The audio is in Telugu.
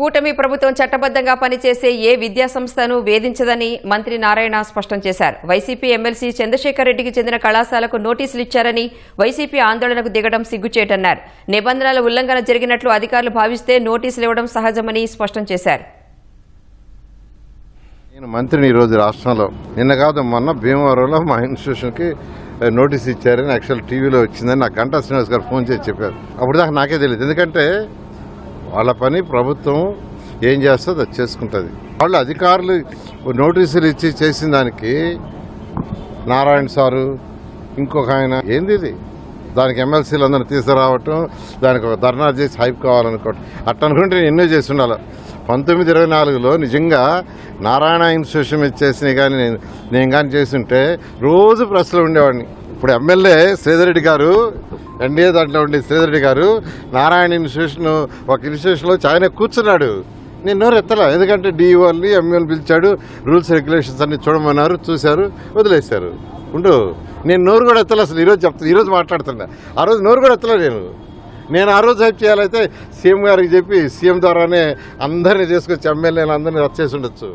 కూటమి ప్రభుత్వం చట్టబద్ధంగా పనిచేసే ఏ విద్యాసంస్థను వేధించదని మంత్రి నారాయణ స్పష్టం చేశారు. వైసీపీ ఎమ్మెల్సీ చంద్రశేఖర్ రెడ్డికి చెందిన కళాశాలకు నోటీసులు ఇచ్చారని, వైసీపీ ఆందోళనకు దిగడం సిగ్గుచేటన్నారు. నిబంధనల ఉల్లంఘన జరిగినట్లు అధికారులు భావిస్తే నోటీసులు ఇవ్వడం సహజమని స్పష్టం చేశారు. నేను మంత్రిని ఈరోజు రాష్ట్రంలో నిన్న కాదు మొన్న భీమవరంలో మా ఇన్స్టిట్యూషన్కి నోటీస్ ఇచ్చారని యాక్చువల్ టీవీలో వచ్చిందని నాకు గంటా శ్రీనివాస్ గారు ఫోన్ చేసి చెప్పారు. అప్పుడు దాకా నాకే తెలియదు, ఎందుకంటే వాళ్ళ పని ప్రభుత్వం ఏం చేస్తుందో అది చేసుకుంటుంది. వాళ్ళు అధికారులు నోటీసులు ఇచ్చి చేసిన దానికి నారాయణ సారు ఇంకొక ఆయన ఏంది ఇది, దానికి ఎమ్మెల్సీలు అందరిని తీసుకురావటం, దానికి ఒక ధర్నా చేసి హైప్ కావాలనుకోవటం, అట్ట అనుకుంటే నేను ఎన్నో చేసి ఉండాలి. 1924లో నిజంగా నారాయణ ఇన్స్టిట్యూషన్ చేసినవి కానీ నేను కానీ చేస్తుంటే రోజు ప్రెస్లో ఉండేవాడిని. ఇప్పుడు ఎమ్మెల్యే శ్రీధర్రెడ్డి గారు, ఎన్డీఏ దాంట్లో ఉండే శ్రీధర్రెడ్డి గారు నారాయణ ఇన్స్టిట్యూషన్ ఒక ఇన్స్టిట్యూషన్లో ఆయన కూర్చున్నాడు. నేను నోరు ఎత్తలా, ఎందుకంటే డిఈఓని ఎంఈఓని పిలిచాడు, రూల్స్ రెగ్యులేషన్స్ అన్ని చూడమన్నారు, చూశారు, వదిలేశారు. ఉండు, నేను నోరు కూడా ఎత్తలే అసలు. ఈరోజు మాట్లాడుతున్నా, ఆ రోజు నోరు కూడా ఎత్తలే. నేను ఆ రోజు హెల్ప్ చేయాలైతే సీఎం గారికి చెప్పి సీఎం ద్వారానే అందరినీ తీసుకొచ్చి ఎమ్మెల్యేలు అందరినీ రద్దు చేసి ఉండొచ్చు.